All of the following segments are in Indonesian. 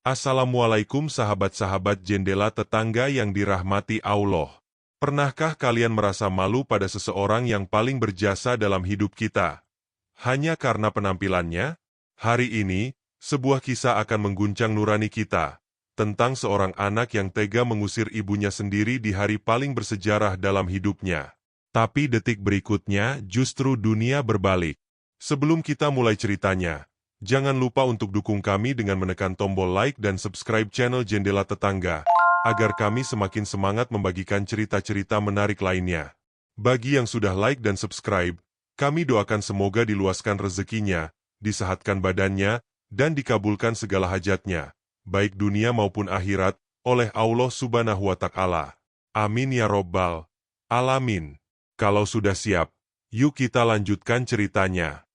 Assalamualaikum sahabat-sahabat jendela tetangga yang dirahmati Allah. Pernahkah kalian merasa malu pada seseorang yang paling berjasa dalam hidup kita? Hanya karena penampilannya? Hari ini, sebuah kisah akan mengguncang nurani kita, tentang seorang anak yang tega mengusir ibunya sendiri di hari paling bersejarah dalam hidupnya. Tapi detik berikutnya justru dunia berbalik. Sebelum kita mulai ceritanya, jangan lupa untuk dukung kami dengan menekan tombol like dan subscribe channel Jendela Tetangga, agar kami semakin semangat membagikan cerita-cerita menarik lainnya. Bagi yang sudah like dan subscribe, kami doakan semoga diluaskan rezekinya, disehatkan badannya, dan dikabulkan segala hajatnya, baik dunia maupun akhirat, oleh Allah Subhanahu wa Ta'ala. Amin ya Robbal Alamin. Kalau sudah siap, yuk kita lanjutkan ceritanya.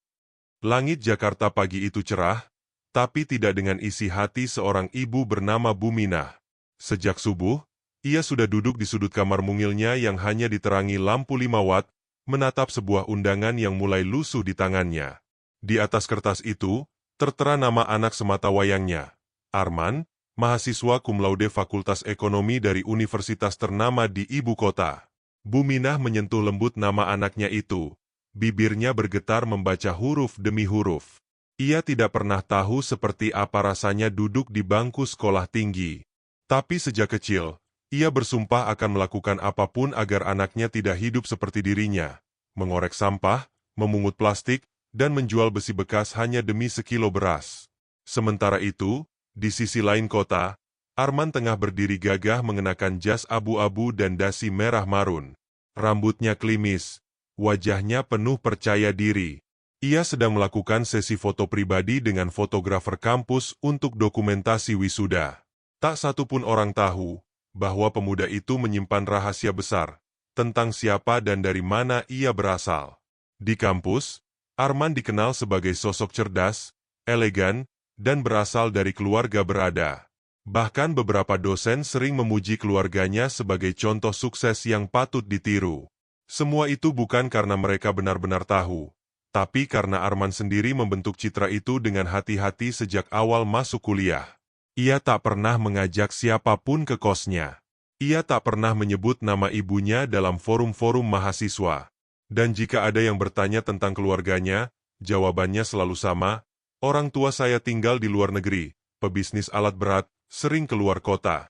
Langit Jakarta pagi itu cerah, tapi tidak dengan isi hati seorang ibu bernama Buminah. Sejak subuh, ia sudah duduk di sudut kamar mungilnya yang hanya diterangi lampu 5 watt, menatap sebuah undangan yang mulai lusuh di tangannya. Di atas kertas itu, tertera nama anak sematawayangnya, Arman, mahasiswa cum laude Fakultas Ekonomi dari universitas ternama di ibu kota. Buminah menyentuh lembut nama anaknya itu. Bibirnya bergetar membaca huruf demi huruf. Ia tidak pernah tahu seperti apa rasanya duduk di bangku sekolah tinggi. Tapi sejak kecil, ia bersumpah akan melakukan apapun agar anaknya tidak hidup seperti dirinya. Mengorek sampah, memungut plastik, dan menjual besi bekas hanya demi sekilo beras. Sementara itu, di sisi lain kota, Arman tengah berdiri gagah mengenakan jas abu-abu dan dasi merah marun. Rambutnya klimis, wajahnya penuh percaya diri. Ia sedang melakukan sesi foto pribadi dengan fotografer kampus untuk dokumentasi wisuda. Tak satu pun orang tahu bahwa pemuda itu menyimpan rahasia besar tentang siapa dan dari mana ia berasal. Di kampus, Arman dikenal sebagai sosok cerdas, elegan, dan berasal dari keluarga berada. Bahkan beberapa dosen sering memuji keluarganya sebagai contoh sukses yang patut ditiru. Semua itu bukan karena mereka benar-benar tahu, tapi karena Arman sendiri membentuk citra itu dengan hati-hati sejak awal masuk kuliah. Ia tak pernah mengajak siapapun ke kosnya. Ia tak pernah menyebut nama ibunya dalam forum-forum mahasiswa. Dan jika ada yang bertanya tentang keluarganya, jawabannya selalu sama, orang tua saya tinggal di luar negeri, pebisnis alat berat, sering keluar kota.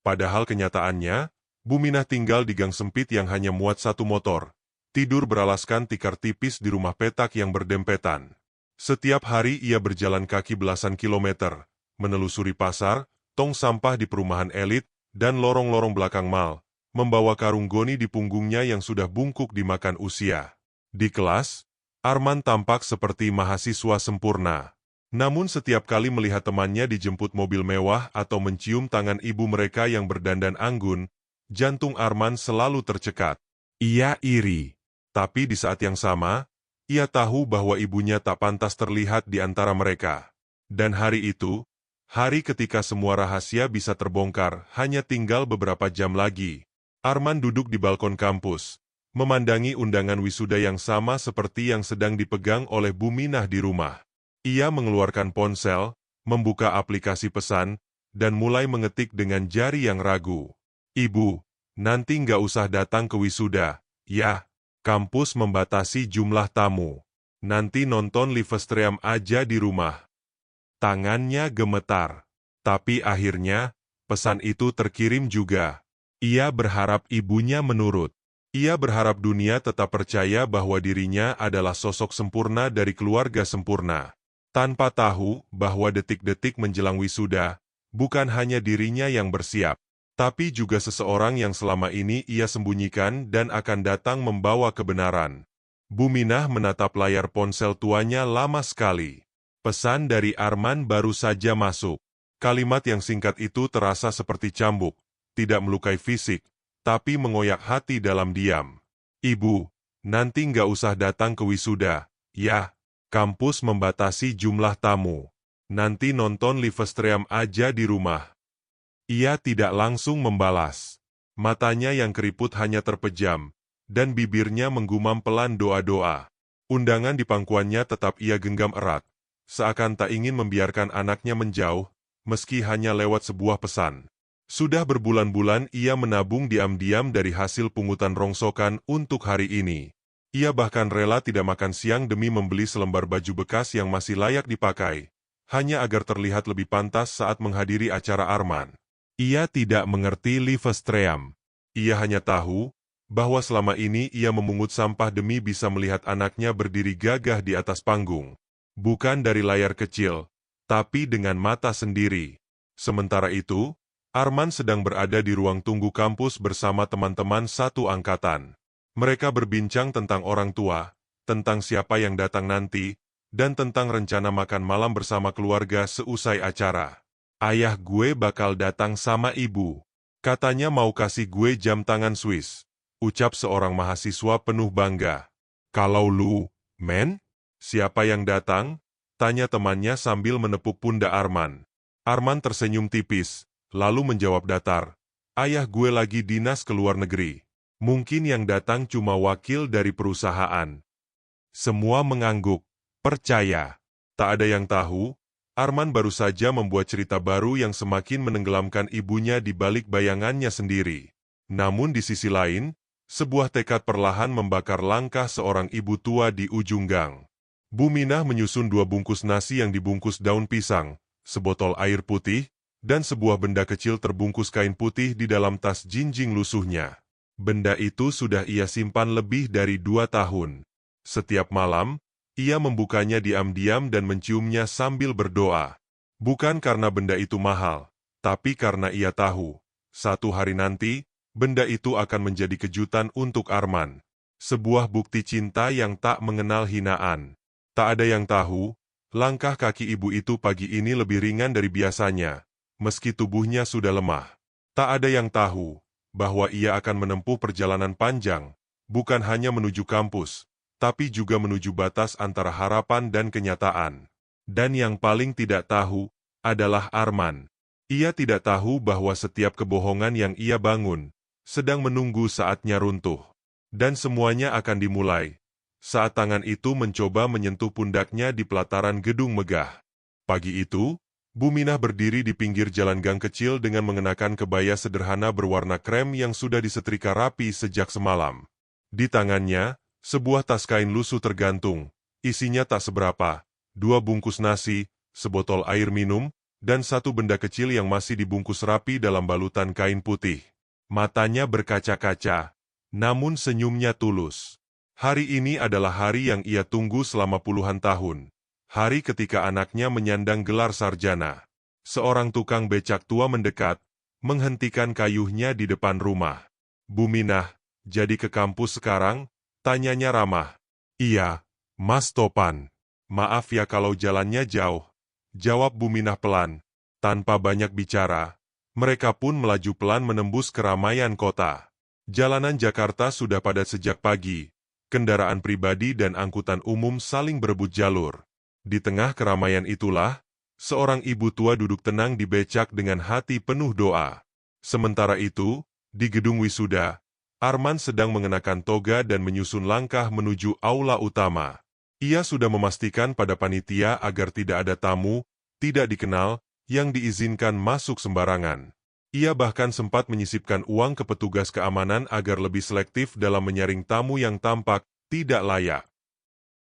Padahal kenyataannya, Buminah tinggal di gang sempit yang hanya muat satu motor, tidur beralaskan tikar tipis di rumah petak yang berdempetan. Setiap hari ia berjalan kaki belasan kilometer, menelusuri pasar, tong sampah di perumahan elit, dan lorong-lorong belakang mal, membawa karung goni di punggungnya yang sudah bungkuk dimakan usia. Di kelas, Arman tampak seperti mahasiswa sempurna. Namun setiap kali melihat temannya dijemput mobil mewah atau mencium tangan ibu mereka yang berdandan anggun, jantung Arman selalu tercekat. Ia iri. Tapi di saat yang sama, ia tahu bahwa ibunya tak pantas terlihat di antara mereka. Dan hari itu, hari ketika semua rahasia bisa terbongkar, hanya tinggal beberapa jam lagi. Arman duduk di balkon kampus, memandangi undangan wisuda yang sama seperti yang sedang dipegang oleh Buminah di rumah. Ia mengeluarkan ponsel, membuka aplikasi pesan, dan mulai mengetik dengan jari yang ragu. Ibu, nanti nggak usah datang ke wisuda, ya. Kampus membatasi jumlah tamu. Nanti nonton livestream aja di rumah. Tangannya gemetar. Tapi akhirnya, pesan itu terkirim juga. Ia berharap ibunya menurut. Ia berharap dunia tetap percaya bahwa dirinya adalah sosok sempurna dari keluarga sempurna. Tanpa tahu bahwa detik-detik menjelang wisuda, bukan hanya dirinya yang bersiap, tapi juga seseorang yang selama ini ia sembunyikan dan akan datang membawa kebenaran. Buminah menatap layar ponsel tuanya lama sekali. Pesan dari Arman baru saja masuk. Kalimat yang singkat itu terasa seperti cambuk, tidak melukai fisik, tapi mengoyak hati dalam diam. Ibu, nanti nggak usah datang ke wisuda, ya. Kampus membatasi jumlah tamu. Nanti nonton livestream aja di rumah. Ia tidak langsung membalas. Matanya yang keriput hanya terpejam, dan bibirnya menggumam pelan doa-doa. Undangan di pangkuannya tetap ia genggam erat, seakan tak ingin membiarkan anaknya menjauh, meski hanya lewat sebuah pesan. Sudah berbulan-bulan ia menabung diam-diam dari hasil pungutan rongsokan untuk hari ini. Ia bahkan rela tidak makan siang demi membeli selembar baju bekas yang masih layak dipakai, hanya agar terlihat lebih pantas saat menghadiri acara Arman. Ia tidak mengerti Livestream. Ia hanya tahu bahwa selama ini ia memungut sampah demi bisa melihat anaknya berdiri gagah di atas panggung. Bukan dari layar kecil, tapi dengan mata sendiri. Sementara itu, Arman sedang berada di ruang tunggu kampus bersama teman-teman satu angkatan. Mereka berbincang tentang orang tua, tentang siapa yang datang nanti, dan tentang rencana makan malam bersama keluarga seusai acara. Ayah gue bakal datang sama ibu. Katanya mau kasih gue jam tangan Swiss, ucap seorang mahasiswa penuh bangga. Kalau lu, men? Siapa yang datang? Tanya temannya sambil menepuk pundak Arman. Arman tersenyum tipis, lalu menjawab datar. Ayah gue lagi dinas ke luar negeri. Mungkin yang datang cuma wakil dari perusahaan. Semua mengangguk. Percaya. Tak ada yang tahu, Arman baru saja membuat cerita baru yang semakin menenggelamkan ibunya di balik bayangannya sendiri. Namun di sisi lain, sebuah tekad perlahan membakar langkah seorang ibu tua di ujung gang. Bu Minah menyusun 2 bungkus nasi yang dibungkus daun pisang, sebotol air putih, dan sebuah benda kecil terbungkus kain putih di dalam tas jinjing lusuhnya. Benda itu sudah ia simpan lebih dari 2 tahun. Setiap malam, ia membukanya diam-diam dan menciumnya sambil berdoa. Bukan karena benda itu mahal, tapi karena ia tahu, satu hari nanti, benda itu akan menjadi kejutan untuk Arman. Sebuah bukti cinta yang tak mengenal hinaan. Tak ada yang tahu, langkah kaki ibu itu pagi ini lebih ringan dari biasanya, meski tubuhnya sudah lemah. Tak ada yang tahu bahwa ia akan menempuh perjalanan panjang, bukan hanya menuju kampus, tapi juga menuju batas antara harapan dan kenyataan. Dan yang paling tidak tahu adalah Arman. Ia tidak tahu bahwa setiap kebohongan yang ia bangun sedang menunggu saatnya runtuh. Dan semuanya akan dimulai saat tangan itu mencoba menyentuh pundaknya di pelataran gedung megah. Pagi itu, Bu Minah berdiri di pinggir jalan gang kecil dengan mengenakan kebaya sederhana berwarna krem yang sudah disetrika rapi sejak semalam. Di tangannya, sebuah tas kain lusuh tergantung, isinya tak seberapa, 2 bungkus nasi, sebotol air minum, dan 1 benda kecil yang masih dibungkus rapi dalam balutan kain putih. Matanya berkaca-kaca, namun senyumnya tulus. Hari ini adalah hari yang ia tunggu selama puluhan tahun. Hari ketika anaknya menyandang gelar sarjana. Seorang tukang becak tua mendekat, menghentikan kayuhnya di depan rumah. Bu Minah, jadi ke kampus sekarang? Tanyanya ramah. Iya, Mas Topan. Maaf ya kalau jalannya jauh. Jawab Bu Minah pelan. Tanpa banyak bicara, mereka pun melaju pelan menembus keramaian kota. Jalanan Jakarta sudah padat sejak pagi. Kendaraan pribadi dan angkutan umum saling berebut jalur. Di tengah keramaian itulah, seorang ibu tua duduk tenang di becak dengan hati penuh doa. Sementara itu, di gedung wisuda, Arman sedang mengenakan toga dan menyusun langkah menuju aula utama. Ia sudah memastikan pada panitia agar tidak ada tamu, tidak dikenal, yang diizinkan masuk sembarangan. Ia bahkan sempat menyisipkan uang ke petugas keamanan agar lebih selektif dalam menyaring tamu yang tampak tidak layak.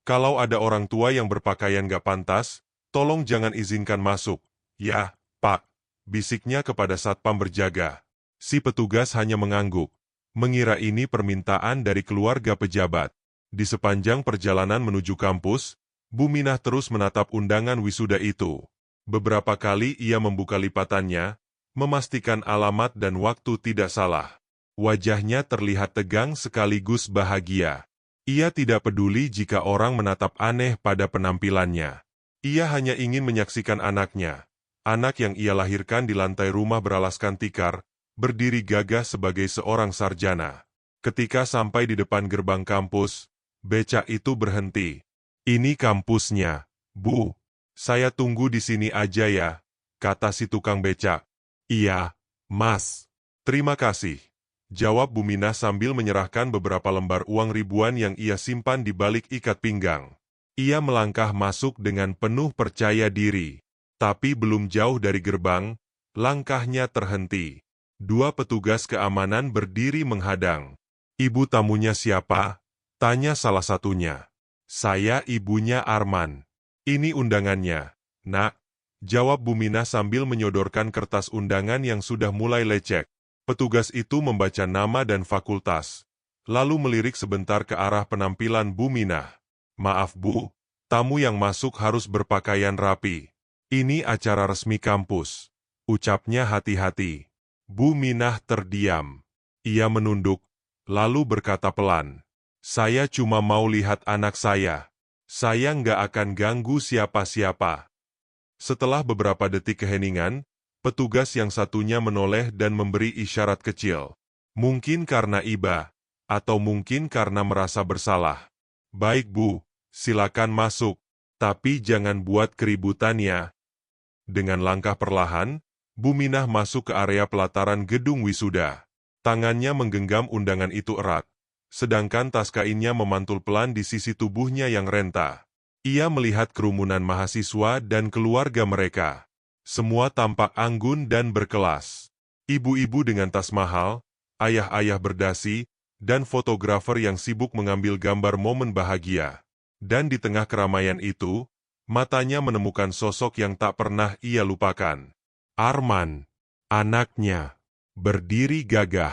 Kalau ada orang tua yang berpakaian gak pantas, tolong jangan izinkan masuk. Ya, Pak, bisiknya kepada satpam berjaga. Si petugas hanya mengangguk. Mengira ini permintaan dari keluarga pejabat. Di sepanjang perjalanan menuju kampus, Bu Minah terus menatap undangan wisuda itu. Beberapa kali ia membuka lipatannya, memastikan alamat dan waktu tidak salah. Wajahnya terlihat tegang sekaligus bahagia. Ia tidak peduli jika orang menatap aneh pada penampilannya. Ia hanya ingin menyaksikan anaknya. Anak yang ia lahirkan di lantai rumah beralaskan tikar, berdiri gagah sebagai seorang sarjana. Ketika sampai di depan gerbang kampus, becak itu berhenti. Ini kampusnya, Bu. Saya tunggu di sini aja ya, kata si tukang becak. Iya, Mas. Terima kasih, jawab Bu Minah sambil menyerahkan beberapa lembar uang ribuan yang ia simpan di balik ikat pinggang. Ia melangkah masuk dengan penuh percaya diri. Tapi belum jauh dari gerbang, langkahnya terhenti. Dua petugas keamanan berdiri menghadang. "Ibu tamunya siapa?" tanya salah satunya. "Saya ibunya Arman. Ini undangannya, Nak," jawab Buminah sambil menyodorkan kertas undangan yang sudah mulai lecek. Petugas itu membaca nama dan fakultas, lalu melirik sebentar ke arah penampilan Buminah. "Maaf Bu, tamu yang masuk harus berpakaian rapi. Ini acara resmi kampus," ucapnya hati-hati. Buminah terdiam. Ia menunduk, lalu berkata pelan, "Saya cuma mau lihat anak saya. Saya nggak akan ganggu siapa-siapa." Setelah beberapa detik keheningan, petugas yang satunya menoleh dan memberi isyarat kecil. Mungkin karena iba, atau mungkin karena merasa bersalah. "Baik Bu, silakan masuk, tapi jangan buat keributan ya." Dengan langkah perlahan, Buminah masuk ke area pelataran gedung wisuda. Tangannya menggenggam undangan itu erat, sedangkan tas kainnya memantul pelan di sisi tubuhnya yang renta. Ia melihat kerumunan mahasiswa dan keluarga mereka. Semua tampak anggun dan berkelas. Ibu-ibu dengan tas mahal, ayah-ayah berdasi, dan fotografer yang sibuk mengambil gambar momen bahagia. Dan di tengah keramaian itu, matanya menemukan sosok yang tak pernah ia lupakan. Arman, anaknya, berdiri gagah,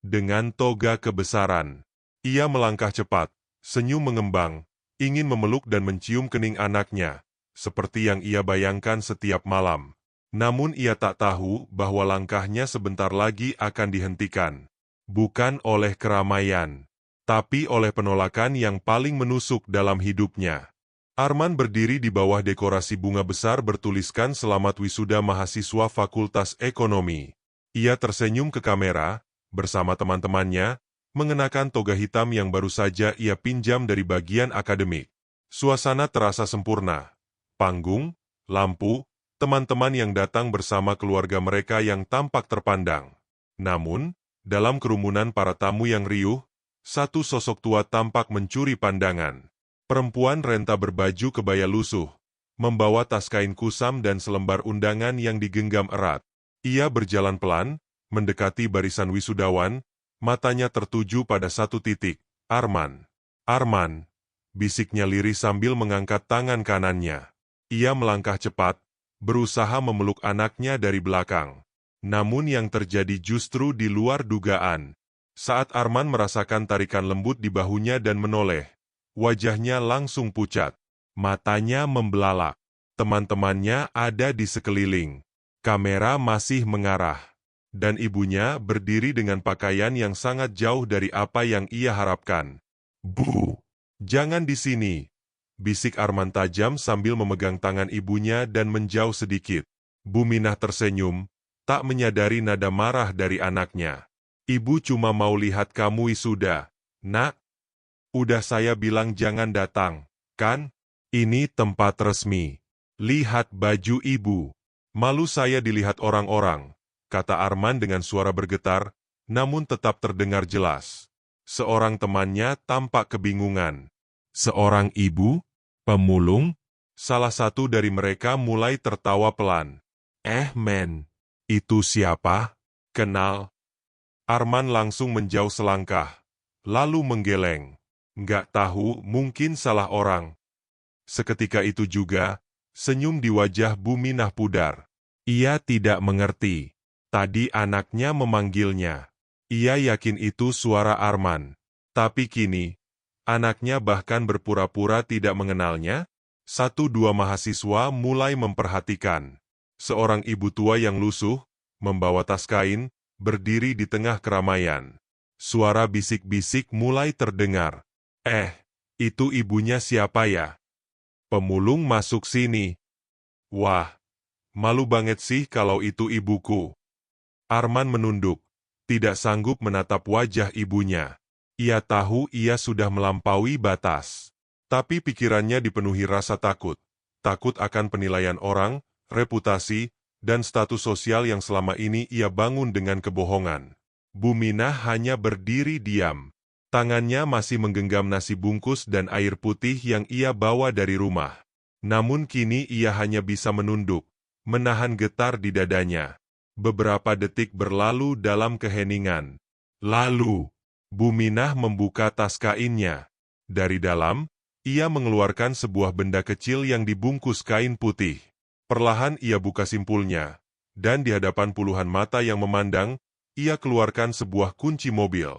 dengan toga kebesaran. Ia melangkah cepat, senyum mengembang, ingin memeluk dan mencium kening anaknya, seperti yang ia bayangkan setiap malam. Namun ia tak tahu bahwa langkahnya sebentar lagi akan dihentikan. Bukan oleh keramaian, tapi oleh penolakan yang paling menusuk dalam hidupnya. Arman berdiri di bawah dekorasi bunga besar bertuliskan "Selamat Wisuda Mahasiswa Fakultas Ekonomi". Ia tersenyum ke kamera, bersama teman-temannya, mengenakan toga hitam yang baru saja ia pinjam dari bagian akademik. Suasana terasa sempurna. Panggung, lampu, teman-teman yang datang bersama keluarga mereka yang tampak terpandang. Namun, dalam kerumunan para tamu yang riuh, satu sosok tua tampak mencuri pandangan. Perempuan renta berbaju kebaya lusuh, membawa tas kain kusam dan selembar undangan yang digenggam erat. Ia berjalan pelan, mendekati barisan wisudawan, matanya tertuju pada satu titik. "Arman, Arman," bisiknya lirih sambil mengangkat tangan kanannya. Ia melangkah cepat, berusaha memeluk anaknya dari belakang. Namun yang terjadi justru di luar dugaan. Saat Arman merasakan tarikan lembut di bahunya dan menoleh, wajahnya langsung pucat. Matanya membelalak. Teman-temannya ada di sekeliling. Kamera masih mengarah. Dan ibunya berdiri dengan pakaian yang sangat jauh dari apa yang ia harapkan. "Bu, jangan di sini," bisik Arman tajam sambil memegang tangan ibunya dan menjauh sedikit. Buminah tersenyum, tak menyadari nada marah dari anaknya. "Ibu cuma mau lihat kamu wisuda, Nak. Udah saya bilang jangan datang, kan? Ini tempat resmi. Lihat baju ibu." "Malu saya dilihat orang-orang," kata Arman dengan suara bergetar, namun tetap terdengar jelas. Seorang temannya tampak kebingungan. "Seorang ibu? Pemulung?" Salah satu dari mereka mulai tertawa pelan. Men, itu siapa? Kenal?" Arman langsung menjauh selangkah, lalu menggeleng. "Nggak tahu, mungkin salah orang." Seketika itu juga, senyum di wajah Buminah pudar. Ia tidak mengerti. Tadi anaknya memanggilnya. Ia yakin itu suara Arman. Tapi kini, anaknya bahkan berpura-pura tidak mengenalnya. Satu dua mahasiswa mulai memperhatikan. Seorang ibu tua yang lusuh, membawa tas kain, berdiri di tengah keramaian. Suara bisik-bisik mulai terdengar. Itu ibunya siapa ya? Pemulung masuk sini." "Wah, malu banget sih kalau itu ibuku." Arman menunduk, tidak sanggup menatap wajah ibunya. Ia tahu ia sudah melampaui batas. Tapi pikirannya dipenuhi rasa takut. Takut akan penilaian orang, reputasi, dan status sosial yang selama ini ia bangun dengan kebohongan. Buminah hanya berdiri diam. Tangannya masih menggenggam nasi bungkus dan air putih yang ia bawa dari rumah. Namun kini ia hanya bisa menunduk, menahan getar di dadanya. Beberapa detik berlalu dalam keheningan. Lalu, Buminah membuka tas kainnya. Dari dalam, ia mengeluarkan sebuah benda kecil yang dibungkus kain putih. Perlahan ia buka simpulnya, dan di hadapan puluhan mata yang memandang, ia keluarkan sebuah kunci mobil.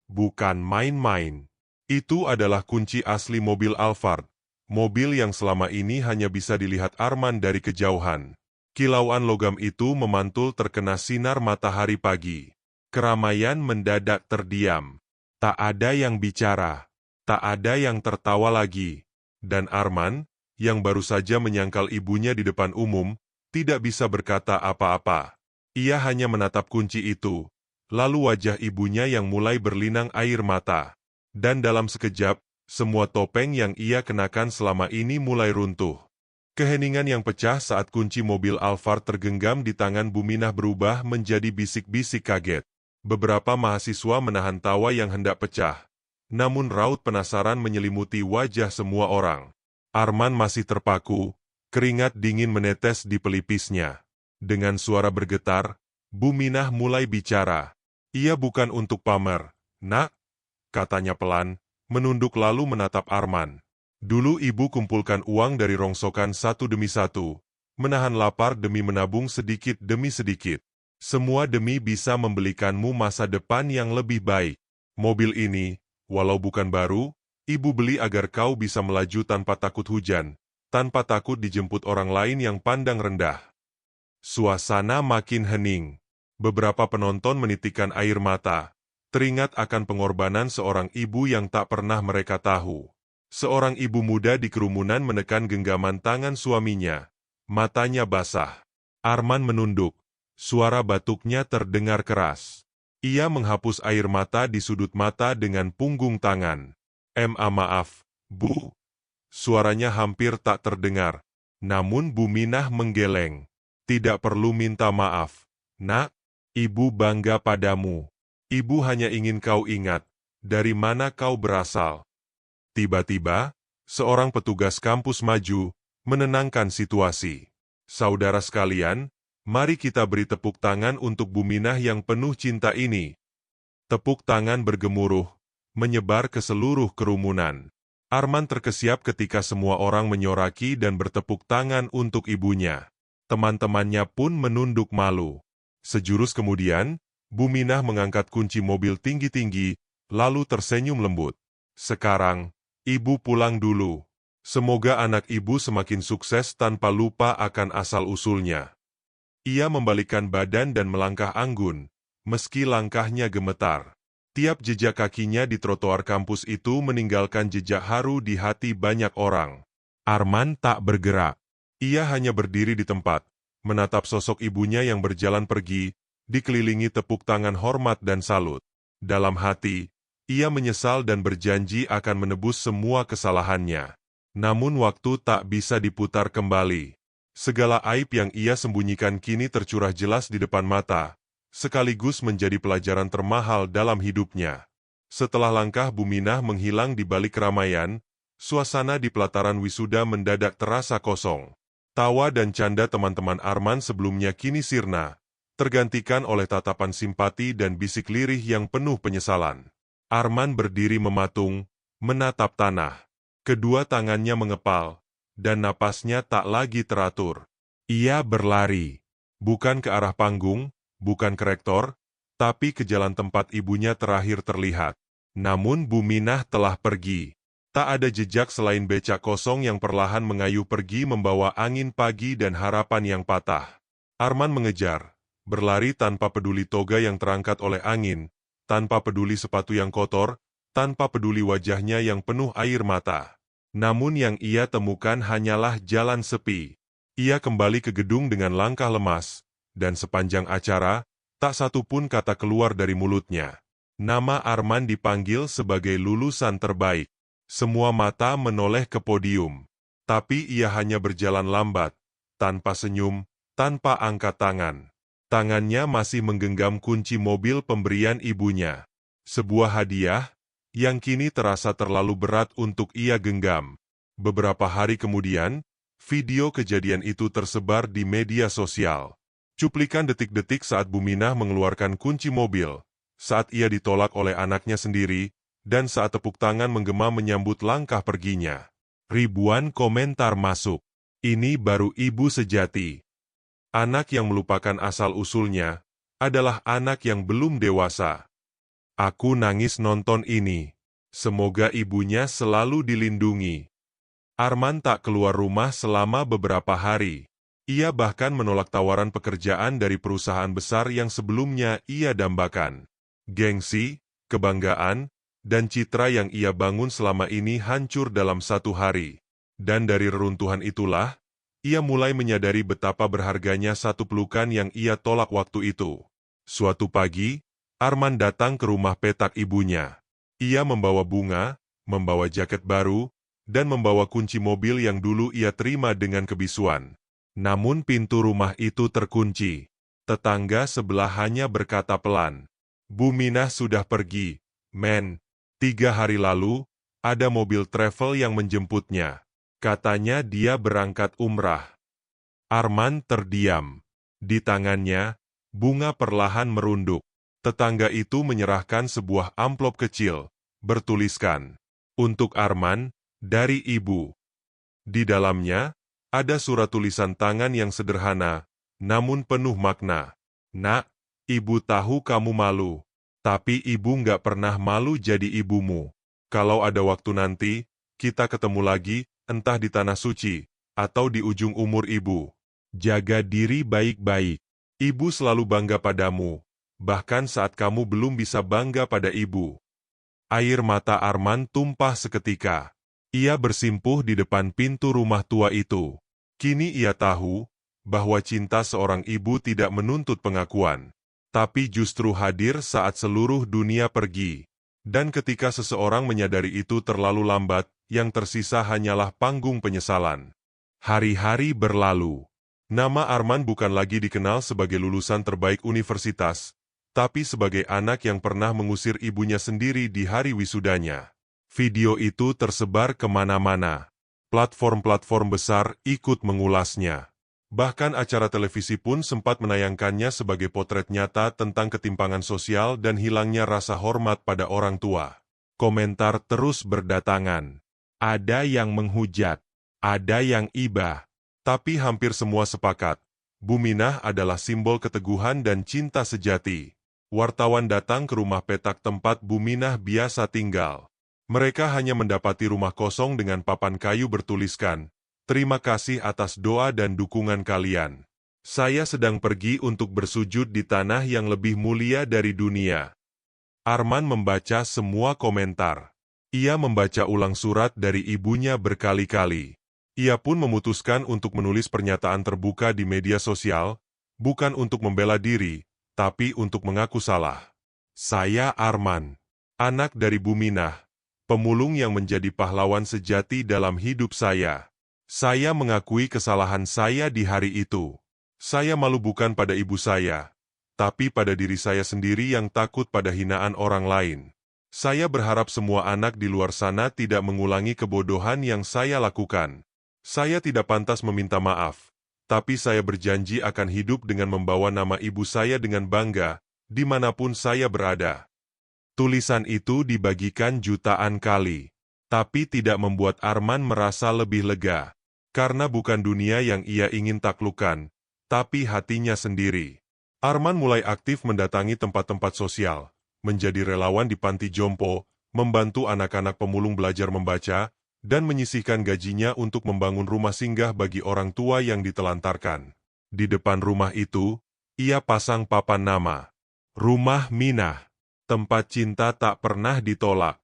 Bukan main-main. Itu adalah kunci asli mobil Alphard, mobil yang selama ini hanya bisa dilihat Arman dari kejauhan. Kilauan logam itu memantul terkena sinar matahari pagi. Keramaian mendadak terdiam. Tak ada yang bicara, tak ada yang tertawa lagi. Dan Arman, yang baru saja menyangkal ibunya di depan umum, tidak bisa berkata apa-apa. Ia hanya menatap kunci itu, lalu wajah ibunya yang mulai berlinang air mata. Dan dalam sekejap, semua topeng yang ia kenakan selama ini mulai runtuh. Keheningan yang pecah saat kunci mobil Alphard tergenggam di tangan Buminah berubah menjadi bisik-bisik kaget. Beberapa mahasiswa menahan tawa yang hendak pecah. Namun raut penasaran menyelimuti wajah semua orang. Arman masih terpaku, keringat dingin menetes di pelipisnya. Dengan suara bergetar, Buminah mulai bicara. Ia bukan untuk pamer, nak, katanya pelan, menunduk lalu menatap Arman. Dulu ibu kumpulkan uang dari rongsokan satu demi satu, menahan lapar demi menabung sedikit demi sedikit. Semua demi bisa membelikanmu masa depan yang lebih baik. Mobil ini, walau bukan baru, ibu beli agar kau bisa melaju tanpa takut hujan, tanpa takut dijemput orang lain yang pandang rendah. Suasana makin hening. Beberapa penonton menitikkan air mata, teringat akan pengorbanan seorang ibu yang tak pernah mereka tahu. Seorang ibu muda di kerumunan menekan genggaman tangan suaminya. Matanya basah. Arman menunduk. Suara batuknya terdengar keras. Ia menghapus air mata di sudut mata dengan punggung tangan. Maaf, Bu. Suaranya hampir tak terdengar. Namun Buminah menggeleng. Tidak perlu minta maaf, nak. Ibu bangga padamu. Ibu hanya ingin kau ingat, dari mana kau berasal. Tiba-tiba, seorang petugas kampus maju, menenangkan situasi. Saudara sekalian, mari kita beri tepuk tangan untuk Buminah yang penuh cinta ini. Tepuk tangan bergemuruh, menyebar ke seluruh kerumunan. Arman terkesiap ketika semua orang menyoraki dan bertepuk tangan untuk ibunya. Teman-temannya pun menunduk malu. Sejurus kemudian, Buminah mengangkat kunci mobil tinggi-tinggi, lalu tersenyum lembut. Sekarang, ibu pulang dulu. Semoga anak ibu semakin sukses tanpa lupa akan asal-usulnya. Ia membalikkan badan dan melangkah anggun, meski langkahnya gemetar. Tiap jejak kakinya di trotoar kampus itu meninggalkan jejak haru di hati banyak orang. Arman tak bergerak. Ia hanya berdiri di tempat, menatap sosok ibunya yang berjalan pergi, dikelilingi tepuk tangan hormat dan salut. Dalam hati, ia menyesal dan berjanji akan menebus semua kesalahannya. Namun waktu tak bisa diputar kembali. Segala aib yang ia sembunyikan kini tercurah jelas di depan mata, sekaligus menjadi pelajaran termahal dalam hidupnya. Setelah langkah Buminah menghilang di balik keramaian, suasana di pelataran wisuda mendadak terasa kosong. Tawa dan canda teman-teman Arman sebelumnya kini sirna, tergantikan oleh tatapan simpati dan bisik lirih yang penuh penyesalan. Arman berdiri mematung, menatap tanah. Kedua tangannya mengepal, dan napasnya tak lagi teratur. Ia berlari, bukan ke arah panggung, bukan ke rektor, tapi ke jalan tempat ibunya terakhir terlihat. Namun Buminah telah pergi. Tak ada jejak selain becak kosong yang perlahan mengayuh pergi membawa angin pagi dan harapan yang patah. Arman mengejar, berlari tanpa peduli toga yang terangkat oleh angin, tanpa peduli sepatu yang kotor, tanpa peduli wajahnya yang penuh air mata. Namun yang ia temukan hanyalah jalan sepi. Ia kembali ke gedung dengan langkah lemas, dan sepanjang acara, tak satu pun kata keluar dari mulutnya. Nama Arman dipanggil sebagai lulusan terbaik. Semua mata menoleh ke podium. Tapi ia hanya berjalan lambat, tanpa senyum, tanpa angkat tangan. Tangannya masih menggenggam kunci mobil pemberian ibunya. Sebuah hadiah, yang kini terasa terlalu berat untuk ia genggam. Beberapa hari kemudian, Video kejadian itu tersebar di media sosial. Cuplikan detik-detik saat Buminah mengeluarkan kunci mobil, saat ia ditolak oleh anaknya sendiri, dan saat tepuk tangan menggema menyambut langkah perginya. Ribuan komentar masuk. Ini baru ibu sejati. Anak yang melupakan asal-usulnya adalah anak yang belum dewasa. Aku nangis nonton ini. Semoga ibunya selalu dilindungi. Arman tak keluar rumah selama beberapa hari. Ia bahkan menolak tawaran pekerjaan dari perusahaan besar yang sebelumnya ia dambakan. Gengsi, kebanggaan, dan citra yang ia bangun selama ini hancur dalam satu hari. Dan dari reruntuhan itulah, ia mulai menyadari betapa berharganya satu pelukan yang ia tolak waktu itu. Suatu pagi, Arman datang ke rumah petak ibunya. Ia membawa bunga, membawa jaket baru, dan membawa kunci mobil yang dulu ia terima dengan kebisuan. Namun pintu rumah itu terkunci. Tetangga sebelah hanya berkata pelan, "Buminah sudah pergi, men. 3 hari lalu, ada mobil travel yang menjemputnya. Katanya dia berangkat umrah." Arman terdiam. Di tangannya, bunga perlahan merunduk. Tetangga itu menyerahkan sebuah amplop kecil, bertuliskan, "Untuk Arman, dari ibu." Di dalamnya, ada surat tulisan tangan yang sederhana, namun penuh makna. "Nak, ibu tahu kamu malu, tapi ibu nggak pernah malu jadi ibumu. Kalau ada waktu nanti, kita ketemu lagi, entah di Tanah Suci, atau di ujung umur ibu. Jaga diri baik-baik. Ibu selalu bangga padamu, bahkan saat kamu belum bisa bangga pada ibu." Air mata Arman tumpah seketika. Ia bersimpuh di depan pintu rumah tua itu. Kini ia tahu bahwa cinta seorang ibu tidak menuntut pengakuan, tapi justru hadir saat seluruh dunia pergi. Dan ketika seseorang menyadari itu terlalu lambat, yang tersisa hanyalah panggung penyesalan. Hari-hari berlalu. Nama Arman bukan lagi dikenal sebagai lulusan terbaik universitas, tapi sebagai anak yang pernah mengusir ibunya sendiri di hari wisudanya. Video itu tersebar kemana-mana. Platform-platform besar ikut mengulasnya. Bahkan acara televisi pun sempat menayangkannya sebagai potret nyata tentang ketimpangan sosial dan hilangnya rasa hormat pada orang tua. Komentar terus berdatangan. Ada yang menghujat, ada yang iba. Tapi hampir semua sepakat, Buminah adalah simbol keteguhan dan cinta sejati. Wartawan datang ke rumah petak tempat Buminah biasa tinggal. Mereka hanya mendapati rumah kosong dengan papan kayu bertuliskan, "Terima kasih atas doa dan dukungan kalian. Saya sedang pergi untuk bersujud di tanah yang lebih mulia dari dunia." Arman membaca semua komentar. Ia membaca ulang surat dari ibunya berkali-kali. Ia pun memutuskan untuk menulis pernyataan terbuka di media sosial, bukan untuk membela diri, tapi untuk mengaku salah. "Saya Arman, anak dari Buminah, pemulung yang menjadi pahlawan sejati dalam hidup saya. Saya mengakui kesalahan saya di hari itu. Saya malu bukan pada ibu saya, tapi pada diri saya sendiri yang takut pada hinaan orang lain. Saya berharap semua anak di luar sana tidak mengulangi kebodohan yang saya lakukan. Saya tidak pantas meminta maaf, tapi saya berjanji akan hidup dengan membawa nama ibu saya dengan bangga, dimanapun saya berada." Tulisan itu dibagikan jutaan kali, tapi tidak membuat Arman merasa lebih lega, karena bukan dunia yang ia ingin taklukkan, tapi hatinya sendiri. Arman mulai aktif mendatangi tempat-tempat sosial, menjadi relawan di panti jompo, membantu anak-anak pemulung belajar membaca, dan menyisihkan gajinya untuk membangun rumah singgah bagi orang tua yang ditelantarkan. Di depan rumah itu, ia pasang papan nama, "Rumah Minah, tempat cinta tak pernah ditolak."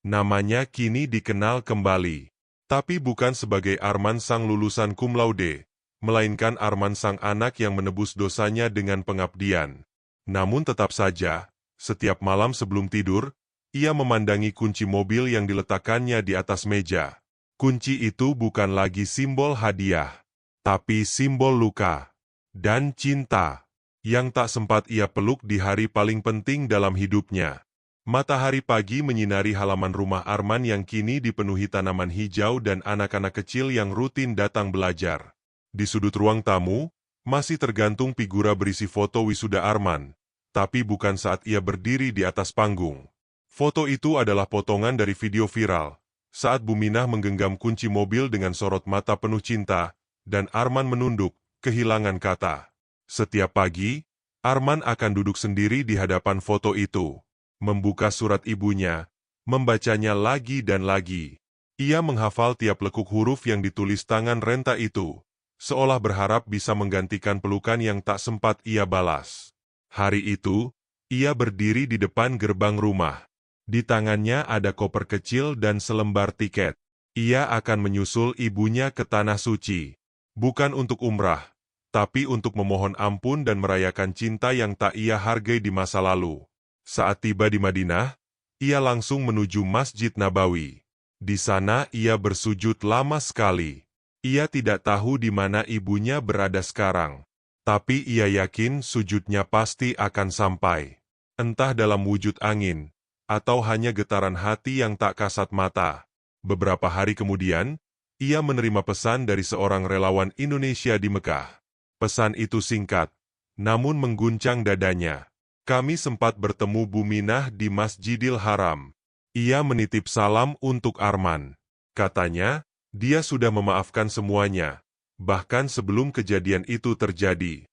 Namanya kini dikenal kembali. Tapi bukan sebagai Arman sang lulusan cum laude, melainkan Arman sang anak yang menebus dosanya dengan pengabdian. Namun tetap saja, setiap malam sebelum tidur, ia memandangi kunci mobil yang diletakkannya di atas meja. Kunci itu bukan lagi simbol hadiah, tapi simbol luka dan cinta yang tak sempat ia peluk di hari paling penting dalam hidupnya. Matahari pagi menyinari halaman rumah Arman yang kini dipenuhi tanaman hijau dan anak-anak kecil yang rutin datang belajar. Di sudut ruang tamu, masih tergantung figura berisi foto wisuda Arman, tapi bukan saat ia berdiri di atas panggung. Foto itu adalah potongan dari video viral, saat Buminah menggenggam kunci mobil dengan sorot mata penuh cinta, dan Arman menunduk, kehilangan kata. Setiap pagi, Arman akan duduk sendiri di hadapan foto itu, membuka surat ibunya, membacanya lagi dan lagi. Ia menghafal tiap lekuk huruf yang ditulis tangan renta itu, seolah berharap bisa menggantikan pelukan yang tak sempat ia balas. Hari itu, ia berdiri di depan gerbang rumah. Di tangannya ada koper kecil dan selembar tiket. Ia akan menyusul ibunya ke Tanah Suci. Bukan untuk umrah, tapi untuk memohon ampun dan merayakan cinta yang tak ia hargai di masa lalu. Saat tiba di Madinah, ia langsung menuju Masjid Nabawi. Di sana ia bersujud lama sekali. Ia tidak tahu di mana ibunya berada sekarang, tapi ia yakin sujudnya pasti akan sampai. Entah dalam wujud angin, atau hanya getaran hati yang tak kasat mata. Beberapa hari kemudian, ia menerima pesan dari seorang relawan Indonesia di Mekah. Pesan itu singkat, namun mengguncang dadanya. Kami sempat bertemu Buminah di Masjidil Haram. Ia menitip salam untuk Arman. Katanya, dia sudah memaafkan semuanya, bahkan sebelum kejadian itu terjadi.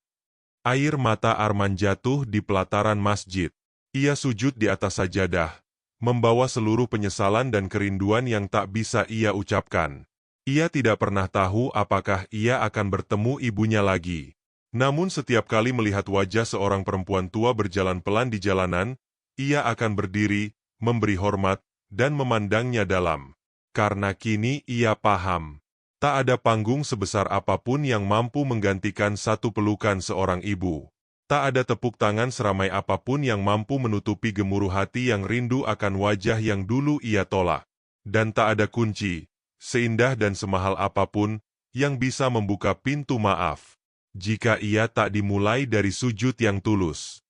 Air mata Arman jatuh di pelataran masjid. Ia sujud di atas sajadah, membawa seluruh penyesalan dan kerinduan yang tak bisa ia ucapkan. Ia tidak pernah tahu apakah ia akan bertemu ibunya lagi. Namun setiap kali melihat wajah seorang perempuan tua berjalan pelan di jalanan, ia akan berdiri, memberi hormat, dan memandangnya dalam. Karena kini ia paham, tak ada panggung sebesar apapun yang mampu menggantikan satu pelukan seorang ibu. Tak ada tepuk tangan seramai apapun yang mampu menutupi gemuruh hati yang rindu akan wajah yang dulu ia tolak. Dan tak ada kunci, seindah dan semahal apapun, yang bisa membuka pintu maaf, jika ia tak dimulai dari sujud yang tulus.